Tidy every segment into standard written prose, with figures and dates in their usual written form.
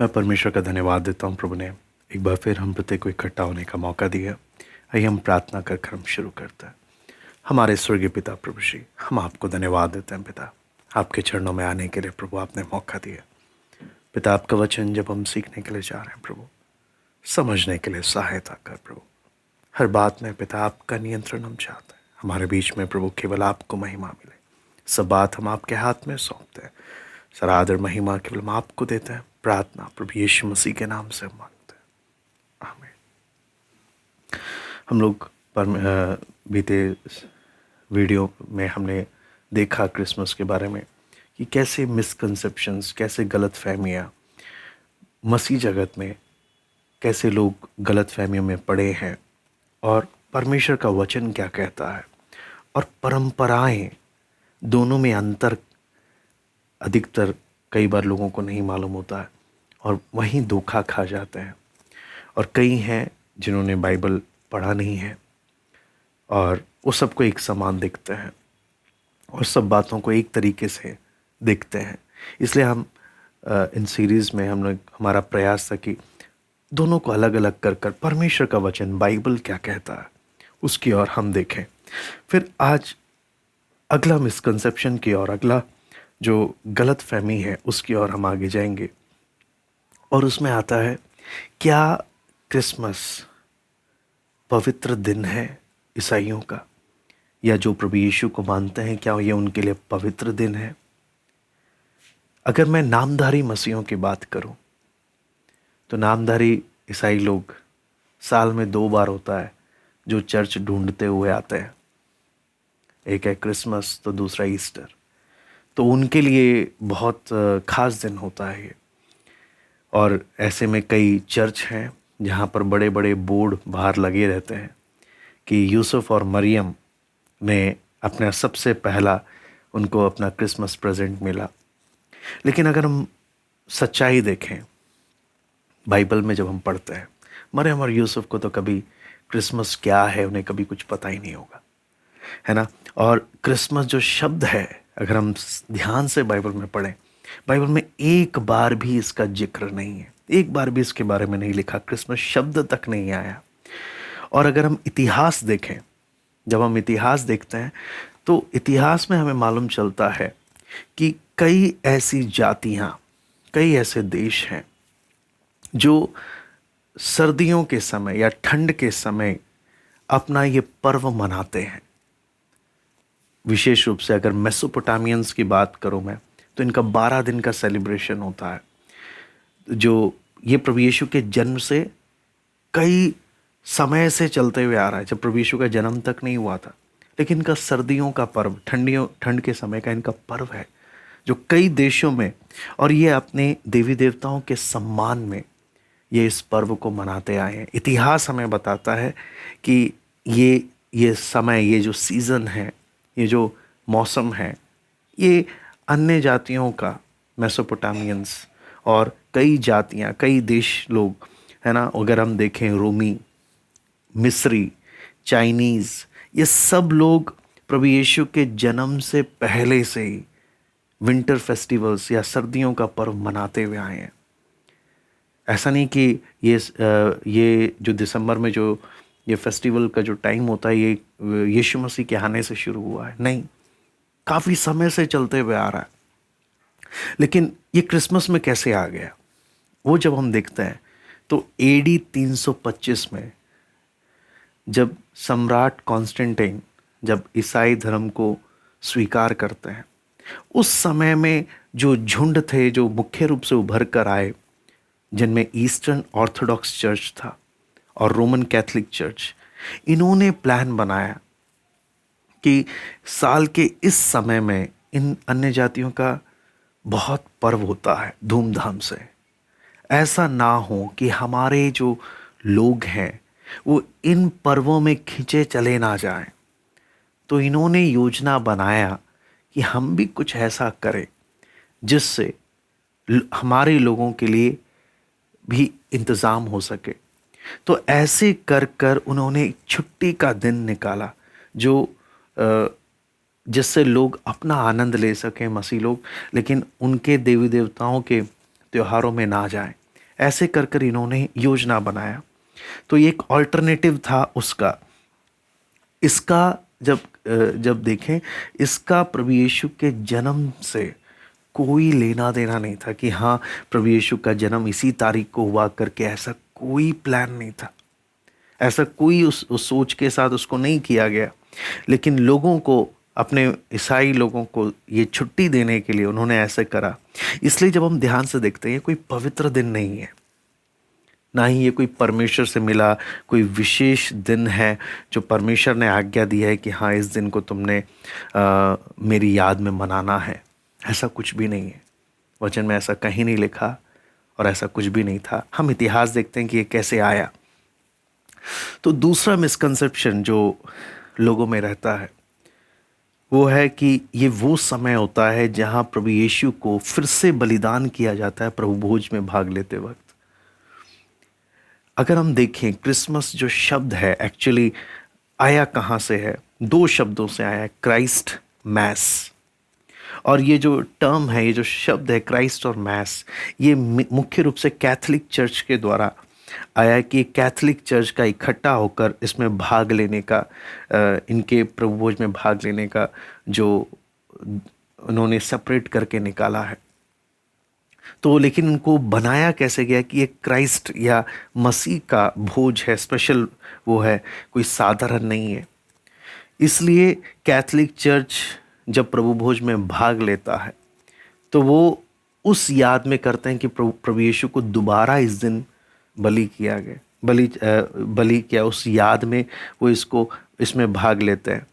मैं परमेश्वर का धन्यवाद देता हूँ। प्रभु ने एक बार फिर हम प्रत्येक को इकट्ठा होने का मौका दिया। आइए हम प्रार्थना कर हम शुरू करते हैं। हमारे स्वर्गीय पिता प्रभु श्री, हम आपको धन्यवाद देते हैं पिता, आपके चरणों में आने के लिए प्रभु आपने मौका दिया। पिता, आपका वचन जब हम सीखने के लिए जा रहे हैं प्रभु, समझने के लिए सहायता कर प्रभु। हर बात में पिता आपका नियंत्रण हम चाहते हैं। हमारे बीच में प्रभु केवल आपको महिमा मिले। सब बात हम आपके हाथ में सौंपते हैं। सारा आदर महिमा केवल हम आपको देते हैं। प्रार्थना प्रभु यीशु मसीह के नाम से हम मांगते हैं, आमीन। हम लोग बीते वीडियो में हमने देखा क्रिसमस के बारे में कि कैसे मिसकंसेप्शंस, कैसे गलत फहमियाँ मसीह जगत में, कैसे लोग गलत फहमियों में पड़े हैं और परमेश्वर का वचन क्या कहता है और परंपराएं, दोनों में अंतर अधिकतर कई बार लोगों को नहीं मालूम होता है और वहीं धोखा खा जाते हैं। और कई हैं जिन्होंने बाइबल पढ़ा नहीं है और वो सबको एक समान दिखते हैं और सब बातों को एक तरीके से देखते हैं। इसलिए हम इन सीरीज़ में हम लोग, हमारा प्रयास था कि दोनों को अलग अलग कर कर परमेश्वर का वचन बाइबल क्या कहता है उसकी ओर हम देखें। फिर आज अगला मिसकंसेप्शन की ओर, अगला जो गलत फहमी है उसकी ओर हम आगे जाएंगे। और उसमें आता है, क्या क्रिसमस पवित्र दिन है ईसाइयों का, या जो प्रभु यीशु को मानते हैं क्या ये उनके लिए पवित्र दिन है? अगर मैं नामधारी मसीहों की बात करूं तो नामधारी ईसाई लोग साल में 2 बार होता है जो चर्च ढूंढते हुए आते हैं। एक है क्रिसमस तो दूसरा ईस्टर। तो उनके लिए बहुत खास दिन होता है ये। और ऐसे में कई चर्च हैं जहाँ पर बड़े बड़े बोर्ड बाहर लगे रहते हैं कि यूसुफ और मरियम ने अपना सबसे पहला, उनको अपना क्रिसमस प्रेजेंट मिला। लेकिन अगर हम सच्चाई देखें, बाइबल में जब हम पढ़ते हैं, मरियम और यूसुफ को तो कभी क्रिसमस क्या है उन्हें कभी कुछ पता ही नहीं होगा, है ना। और क्रिसमस जो शब्द है, अगर हम ध्यान से बाइबल में पढ़ें, बाइबल में एक बार भी इसका जिक्र नहीं है, एक बार भी इसके बारे में नहीं लिखा, क्रिसमस शब्द तक नहीं आया। और अगर हम इतिहास देखें, जब हम इतिहास देखते हैं तो इतिहास में हमें मालूम चलता है कि कई ऐसी जातियां, कई ऐसे देश हैं जो सर्दियों के समय या ठंड के समय अपना ये पर्व मनाते हैं। विशेष रूप से अगर मेसोपोटामियंस की बात करूं मैं, तो इनका 12 दिन का सेलिब्रेशन होता है, जो ये प्रभु यीशु के जन्म से कई समय से चलते हुए आ रहा है। जब प्रभु यीशु का जन्म तक नहीं हुआ था, लेकिन इनका सर्दियों का पर्व, ठंड के समय का इनका पर्व है जो कई देशों में, और ये अपने देवी देवताओं के सम्मान में ये इस पर्व को मनाते आए हैं। इतिहास हमें बताता है कि ये समय, ये जो सीज़न है, ये जो मौसम है, ये अन्य जातियों का, मेसोपोटामियंस और कई जातियां, कई देश लोग, है ना, अगर हम देखें रोमी, मिस्री, चाइनीज़, ये सब लोग प्रभु यीशु के जन्म से पहले से ही विंटर फेस्टिवल्स या सर्दियों का पर्व मनाते हुए आए हैं। ऐसा नहीं कि ये जो दिसंबर में जो ये फेस्टिवल का जो टाइम होता है ये यीशु मसीह के आने से शुरू हुआ है, नहीं, काफ़ी समय से चलते हुए आ रहा है। लेकिन ये क्रिसमस में कैसे आ गया, वो जब हम देखते हैं तो AD 325 में जब सम्राट कॉन्स्टेंटाइन जब ईसाई धर्म को स्वीकार करते हैं, उस समय में जो झुंड थे जो मुख्य रूप से उभर कर आए, जिनमें ईस्टर्न ऑर्थोडॉक्स चर्च था और रोमन कैथोलिक चर्च, इन्होंने प्लान बनाया कि साल के इस समय में इन अन्य जातियों का बहुत पर्व होता है धूमधाम से। ऐसा ना हो कि हमारे जो लोग हैं वो इन पर्वों में खिंचे चले ना जाएं। तो इन्होंने योजना बनाया कि हम भी कुछ ऐसा करें जिससे हमारे लोगों के लिए भी इंतज़ाम हो सके। तो ऐसे कर कर उन्होंने एक छुट्टी का दिन निकाला जो जिससे लोग अपना आनंद ले सकें, मसीह लोग, लेकिन उनके देवी देवताओं के त्योहारों में ना जाएं। ऐसे कर कर इन्होंने योजना बनाया। तो ये एक ऑल्टरनेटिव था उसका। इसका जब देखें, इसका प्रभु यीशु के जन्म से कोई लेना देना नहीं था कि हाँ प्रभु यीशु का जन्म इसी तारीख को हुआ करके, ऐसा कोई प्लान नहीं था। ऐसा कोई उस सोच के साथ उसको नहीं किया गया। लेकिन लोगों को, अपने ईसाई लोगों को ये छुट्टी देने के लिए उन्होंने ऐसे करा। इसलिए जब हम ध्यान से देखते हैं, कोई पवित्र दिन नहीं है, ना ही ये कोई परमेश्वर से मिला कोई विशेष दिन है जो परमेश्वर ने आज्ञा दी है कि हाँ इस दिन को तुमने मेरी याद में मनाना है। ऐसा कुछ भी नहीं है, वचन में ऐसा कहीं नहीं लिखा और ऐसा कुछ भी नहीं था। हम इतिहास देखते हैं कि ये कैसे आया। तो दूसरा मिसकंसेप्शन जो लोगों में रहता है वो है कि ये वो समय होता है जहां प्रभु यीशु को फिर से बलिदान किया जाता है प्रभु भोज में भाग लेते वक्त। अगर हम देखें, क्रिसमस जो शब्द है एक्चुअली आया कहाँ से है? दो शब्दों से आया है, क्राइस्ट, मैस। और ये जो टर्म है, ये जो शब्द है क्राइस्ट और मैस, ये मुख्य रूप से कैथोलिक चर्च के द्वारा आया है कि कैथोलिक चर्च का इकट्ठा होकर इसमें भाग लेने का, इनके प्रभु भोज में भाग लेने का जो उन्होंने सेपरेट करके निकाला है। तो लेकिन उनको बनाया कैसे गया कि ये क्राइस्ट या मसीह का भोज है, स्पेशल वो है, कोई साधारण नहीं है। इसलिए कैथोलिक चर्च जब प्रभु भोज में भाग लेता है तो वो उस याद में करते हैं कि प्रभु यीशु को दोबारा इस दिन बलि किया गया, बलि किया, उस याद में वो इसमें भाग लेते हैं।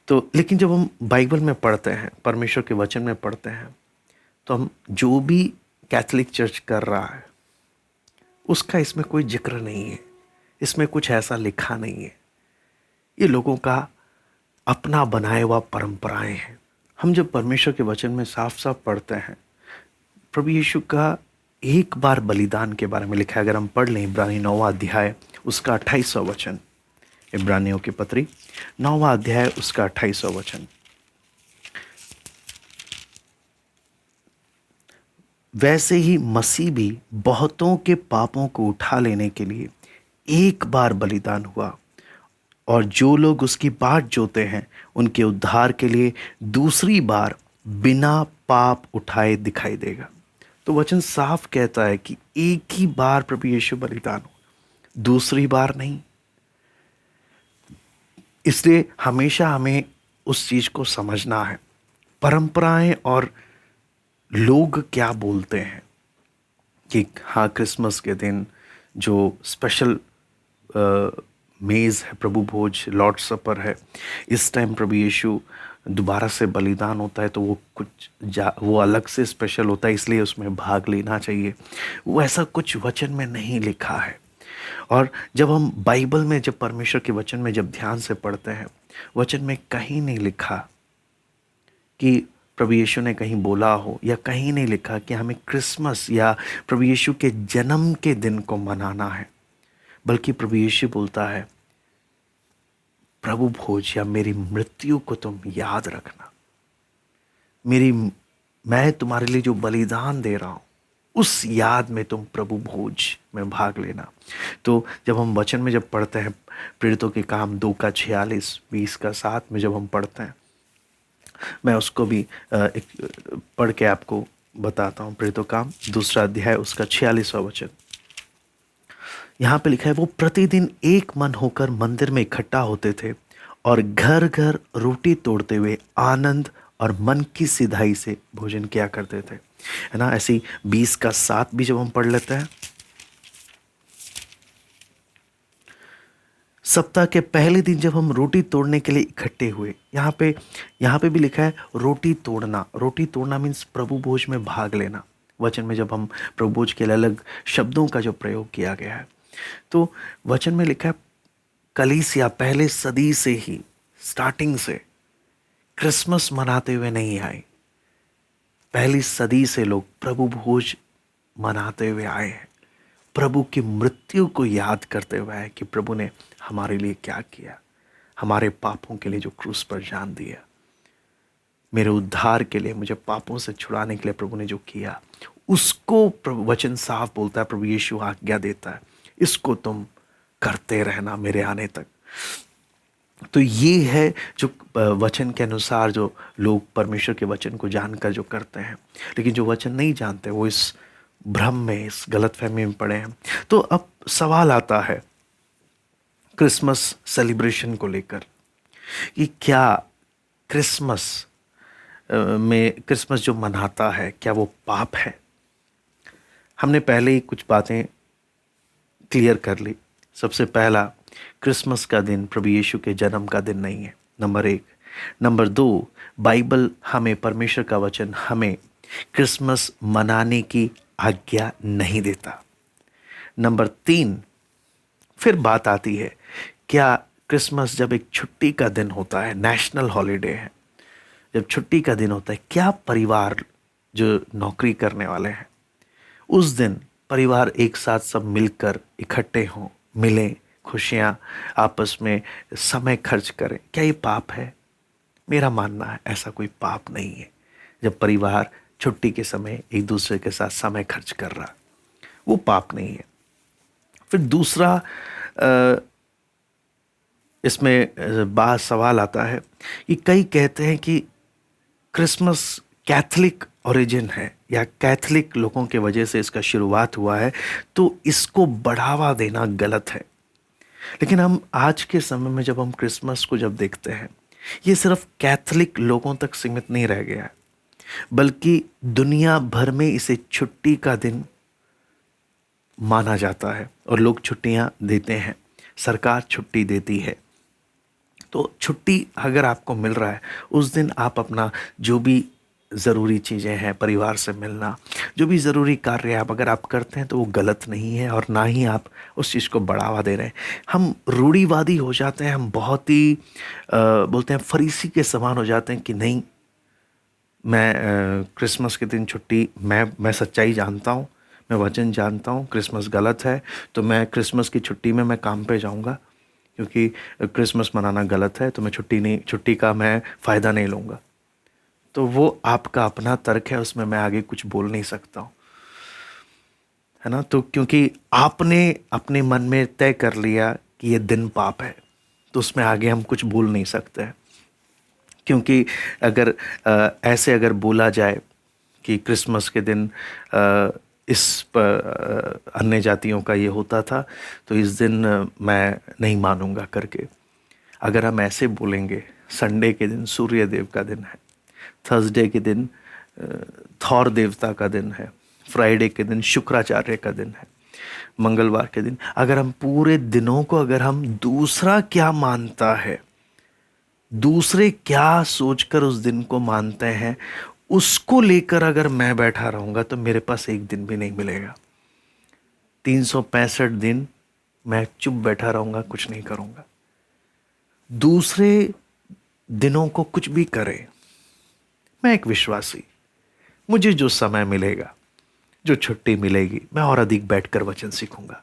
तो लेकिन जब हम बाइबल में पढ़ते हैं, परमेश्वर के वचन में पढ़ते हैं, तो हम जो भी कैथोलिक चर्च कर रहा है उसका इसमें कोई जिक्र नहीं है, इसमें कुछ ऐसा लिखा नहीं है। ये लोगों का अपना बनाया हुआ परंपराएं हैं। हम जब परमेश्वर के वचन में साफ साफ पढ़ते हैं, प्रभु यीशु का एक बार बलिदान के बारे में लिखा है। अगर हम पढ़ लें इब्रानी 9वां अध्याय उसका 28वां वचन, इब्रानियों की पत्री 9वां अध्याय उसका 28वां वचन, वैसे ही मसीह भी बहुतों के पापों को उठा लेने के लिए एक बार बलिदान हुआ, और जो लोग उसकी बाट जोते हैं उनके उद्धार के लिए दूसरी बार बिना पाप उठाए दिखाई देगा। तो वचन साफ कहता है कि एक ही बार प्रभु यीशु बलिदान हो, दूसरी बार नहीं। इसलिए हमेशा हमें उस चीज को समझना है। परंपराएं और लोग क्या बोलते हैं कि हाँ क्रिसमस के दिन जो स्पेशल मेज़ है, प्रभु भोज, लॉर्ड सपर है, इस टाइम प्रभु यीशु दोबारा से बलिदान होता है तो वो वो अलग से स्पेशल होता है, इसलिए उसमें भाग लेना चाहिए। वो ऐसा कुछ वचन में नहीं लिखा है। और जब हम बाइबल में, जब परमेश्वर के वचन में जब ध्यान से पढ़ते हैं, वचन में कहीं नहीं लिखा कि प्रभु यीशु ने कहीं बोला हो, या कहीं नहीं लिखा कि हमें क्रिसमस या प्रभु यीशु के जन्म के दिन को मनाना है। बल्कि प्रभु यीशु बोलता है, प्रभु भोज या मेरी मृत्यु को तुम याद रखना, मैं तुम्हारे लिए जो बलिदान दे रहा हूं उस याद में तुम प्रभु भोज में भाग लेना। तो जब हम वचन में जब पढ़ते हैं, प्रेरितों के काम 2:46, 20:7 में जब हम पढ़ते हैं, मैं उसको भी एक पढ़ के आपको बताता हूँ। प्रेरितों काम 2 अध्याय उसका 46वां वचन, यहाँ पे लिखा है, वो प्रतिदिन एक मन होकर मंदिर में इकट्ठा होते थे और घर घर रोटी तोड़ते हुए आनंद और मन की सिधाई से भोजन किया करते थे। है ना? ऐसी 20:7 भी जब हम पढ़ लेते हैं, सप्ताह के पहले दिन जब हम रोटी तोड़ने के लिए इकट्ठे हुए, यहाँ पे भी लिखा है रोटी तोड़ना। रोटी तोड़ना मीन्स प्रभु भोज में भाग लेना। वचन में जब हम प्रभु भोज के अलग शब्दों का जो प्रयोग किया गया है, तो वचन में लिखा है कलीसिया पहले सदी से ही, स्टार्टिंग से क्रिसमस मनाते हुए नहीं आए। पहली सदी से लोग प्रभु भोज मनाते हुए आए हैं, प्रभु की मृत्यु को याद करते हुए आए कि प्रभु ने हमारे लिए क्या किया, हमारे पापों के लिए जो क्रूस पर जान दिया, मेरे उद्धार के लिए, मुझे पापों से छुड़ाने के लिए प्रभु ने जो किया, उसको वचन साफ बोलता है, प्रभु यीशु आज्ञा देता है, इसको तुम करते रहना मेरे आने तक। तो ये है जो वचन के अनुसार जो लोग परमेश्वर के वचन को जानकर जो करते हैं। लेकिन जो वचन नहीं जानते वो इस भ्रम में, इस गलतफहमी में पड़े हैं। तो अब सवाल आता है क्रिसमस सेलिब्रेशन को लेकर कि क्या क्रिसमस में क्रिसमस जो मनाता है क्या वो पाप है। हमने पहले ही कुछ बातें क्लियर कर ली। सबसे पहला, क्रिसमस का दिन प्रभु यीशु के जन्म का दिन नहीं है, नंबर 1। नंबर 2, बाइबल हमें, परमेश्वर का वचन हमें क्रिसमस मनाने की आज्ञा नहीं देता। नंबर 3, फिर बात आती है क्या क्रिसमस जब एक छुट्टी का दिन होता है, नेशनल हॉलिडे है, जब छुट्टी का दिन होता है, क्या परिवार जो नौकरी करने वाले हैं उस दिन परिवार एक साथ सब मिलकर इकट्ठे हों, मिलें, खुशियां आपस में समय खर्च करें, क्या ये पाप है? मेरा मानना है ऐसा कोई पाप नहीं है। जब परिवार छुट्टी के समय एक दूसरे के साथ समय खर्च कर रहा, वो पाप नहीं है। फिर दूसरा इसमें बात सवाल आता है कि कई कहते हैं कि क्रिसमस कैथलिक ओरिजिन है या कैथलिक लोगों के वजह से इसका शुरुआत हुआ है, तो इसको बढ़ावा देना गलत है। लेकिन हम आज के समय में जब हम क्रिसमस को जब देखते हैं, ये सिर्फ कैथलिक लोगों तक सीमित नहीं रह गया है, बल्कि दुनिया भर में इसे छुट्टी का दिन माना जाता है और लोग छुट्टियां देते हैं, सरकार छुट्टी देती है। तो छुट्टी अगर आपको मिल रहा है उस दिन आप अपना जो भी ज़रूरी चीज़ें हैं, परिवार से मिलना, जो भी ज़रूरी कार्य आप अगर आप करते हैं तो वो गलत नहीं है और ना ही आप उस चीज़ को बढ़ावा दे रहे हैं। हम रूढ़िवादी हो जाते हैं, हम बहुत ही बोलते हैं फरीसी के समान हो जाते हैं कि नहीं, मैं क्रिसमस के दिन छुट्टी, मैं सच्चाई जानता हूँ, मैं वचन जानता हूँ, क्रिसमस गलत है तो मैं क्रिसमस की छुट्टी में मैं काम पे जाऊँगा, क्योंकि क्रिसमस मनाना गलत है तो मैं छुट्टी का मैं फ़ायदा नहीं लूँगा। तो वो आपका अपना तर्क है, उसमें मैं आगे कुछ बोल नहीं सकता हूँ, है ना। तो क्योंकि आपने अपने मन में तय कर लिया कि ये दिन पाप है, तो उसमें आगे हम कुछ बोल नहीं सकते हैं। क्योंकि अगर ऐसे अगर बोला जाए कि क्रिसमस के दिन अन्य जातियों का ये होता था तो इस दिन मैं नहीं मानूंगा करके, अगर हम ऐसे बोलेंगे, संडे के दिन सूर्य देव का दिन है, थर्सडे के दिन थॉर देवता का दिन है, फ्राइडे के दिन शुक्राचार्य का दिन है, मंगलवार के दिन, अगर हम पूरे दिनों को अगर हम दूसरा क्या मानता है, दूसरे क्या सोचकर उस दिन को मानते हैं, उसको लेकर अगर मैं बैठा रहूंगा तो मेरे पास एक दिन भी नहीं मिलेगा। 365 दिन मैं चुप बैठा रहूंगा, कुछ नहीं करूंगा। दूसरे दिनों को कुछ भी करे, मैं एक विश्वासी, मुझे जो समय मिलेगा, जो छुट्टी मिलेगी, मैं और अधिक बैठकर वचन सीखूंगा,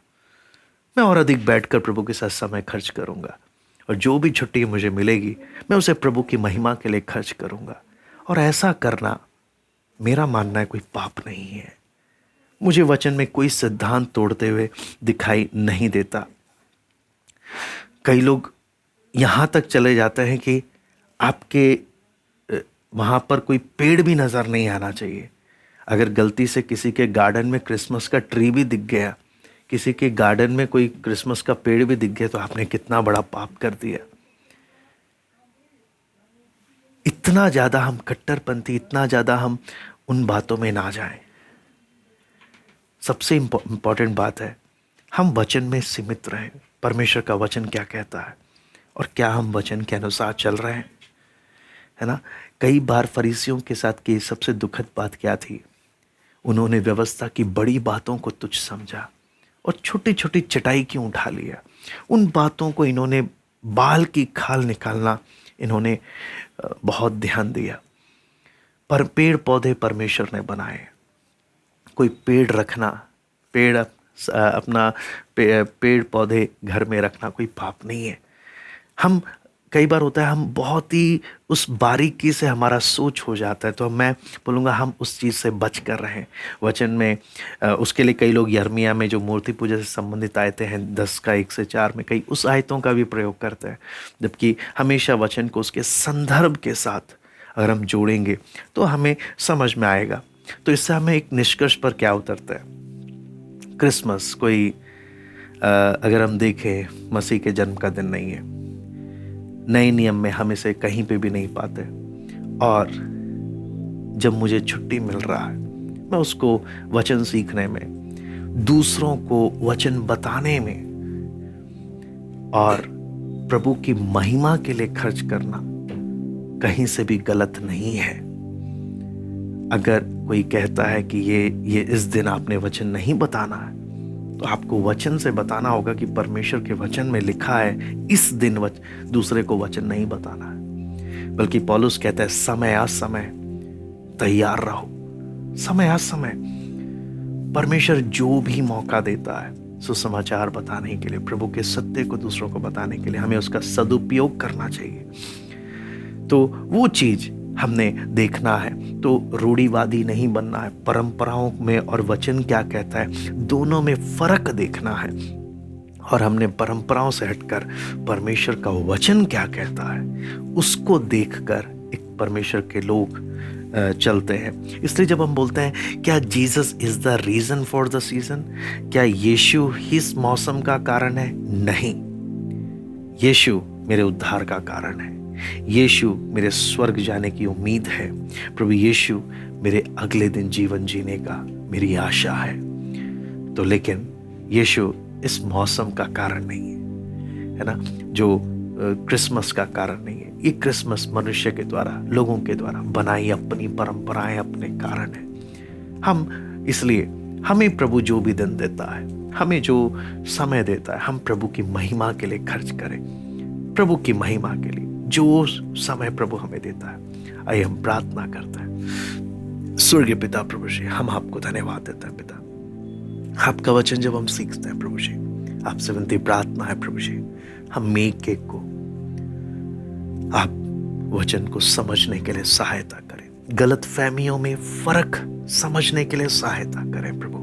मैं और अधिक बैठकर प्रभु के साथ समय खर्च करूंगा, और जो भी छुट्टी मुझे मिलेगी मैं उसे प्रभु की महिमा के लिए खर्च करूंगा। और ऐसा करना, मेरा मानना है, कोई पाप नहीं है। मुझे वचन में कोई सिद्धांत तोड़ते हुए दिखाई नहीं देता। कई लोग यहां तक चले जाते हैं कि आपके वहां पर कोई पेड़ भी नजर नहीं आना चाहिए। अगर गलती से किसी के गार्डन में क्रिसमस का ट्री भी दिख गया, किसी के गार्डन में कोई क्रिसमस का पेड़ भी दिख गया, तो आपने कितना बड़ा पाप कर दिया। इतना ज्यादा हम कट्टरपंथी, इतना ज्यादा हम उन बातों में ना जाएं। सबसे इंपॉर्टेंट बात है हम वचन में सीमित रहें। परमेश्वर का वचन क्या कहता है और क्या हम वचन के अनुसार चल रहे हैं, है ना। कई बार फरीसियों के साथ की सबसे दुखद बात क्या थी, उन्होंने व्यवस्था की बड़ी बातों को तुच्छ समझा और छोटी छोटी चटाई क्यों उठा लिया। उन बातों को इन्होंने बाल की खाल निकालना इन्होंने बहुत ध्यान दिया। पर पेड़ पौधे परमेश्वर ने बनाए, कोई पेड़ रखना, अपना पेड़ पौधे घर में रखना कोई पाप नहीं है। हम कई बार होता है हम बहुत ही उस बारीकी से हमारा सोच हो जाता है, तो मैं बोलूँगा हम उस चीज़ से बच कर रहें। वचन में उसके लिए कई लोग यिर्मयाह में जो मूर्ति पूजा से संबंधित आयतें हैं 10 का 1 से 4 में कई उस आयतों का भी प्रयोग करते हैं, जबकि हमेशा वचन को उसके संदर्भ के साथ अगर हम जोड़ेंगे तो हमें समझ में आएगा। तो इससे हमें एक निष्कर्ष पर क्या उतरता है, क्रिसमस कोई अगर हम देखें मसीह के जन्म का दिन नहीं है। नए नियम में हम इसे कहीं पे भी नहीं पाते, और जब मुझे छुट्टी मिल रहा है मैं उसको वचन सीखने में, दूसरों को वचन बताने में और प्रभु की महिमा के लिए खर्च करना कहीं से भी गलत नहीं है। अगर कोई कहता है कि ये इस दिन आपने वचन नहीं बताना है, तो आपको वचन से बताना होगा कि परमेश्वर के वचन में लिखा है इस दिन दूसरे को वचन नहीं बताना है। बल्कि पौलुस कहता है समय असमय तैयार रहो। समय असमय परमेश्वर जो भी मौका देता है सुसमाचार बताने के लिए, प्रभु के सत्य को दूसरों को बताने के लिए, हमें उसका सदुपयोग करना चाहिए। तो वो चीज हमने देखना है, तो रूढ़िवादी नहीं बनना है। परंपराओं में और वचन क्या कहता है दोनों में फर्क देखना है, और हमने परंपराओं से हटकर परमेश्वर का वचन क्या कहता है उसको देखकर एक परमेश्वर के लोग चलते हैं। इसलिए जब हम बोलते हैं क्या Jesus is the reason for the season, क्या यीशु इस मौसम का कारण है? नहीं, यीशु मेरे उद्धार का कारण है। यीशु मेरे स्वर्ग जाने की उम्मीद है। प्रभु यीशु मेरे अगले दिन जीवन जीने का मेरी आशा है। तो लेकिन यीशु इस मौसम का कारण नहीं है ना, जो क्रिसमस का कारण नहीं है। ये क्रिसमस मनुष्य के द्वारा, लोगों के द्वारा बनाई अपनी परंपराएं, अपने कारण है। हम इसलिए हमें प्रभु जो भी दिन देता है, हमें जो समय देता है, हम प्रभु की महिमा के लिए खर्च करें। प्रभु की महिमा के लिए जो समय प्रभु हमें देता है, आइए हम प्रार्थना करते हैं। स्वर्गीय पिता प्रभु जी, हम आपको धन्यवाद देते हैं पिता, आपका वचन जब हम सीखते हैं प्रभु जी, आपसे विनती प्रार्थना है प्रभु जी, हम एक एक को आप वचन को समझने के लिए सहायता करें, गलत फहमियों में फर्क समझने के लिए सहायता करें प्रभु।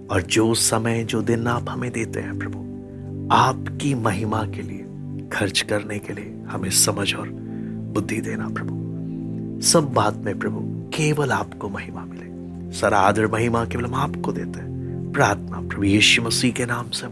और जो समय, जो दिन आप हमें देते हैं प्रभु, आपकी महिमा के लिए खर्च करने के लिए हमें समझ और बुद्धि देना प्रभु। सब बात में प्रभु केवल आपको महिमा मिले, सारा आदर महिमा केवल हम आपको देते हैं। प्रार्थना प्रभु यीशु मसीह के नाम से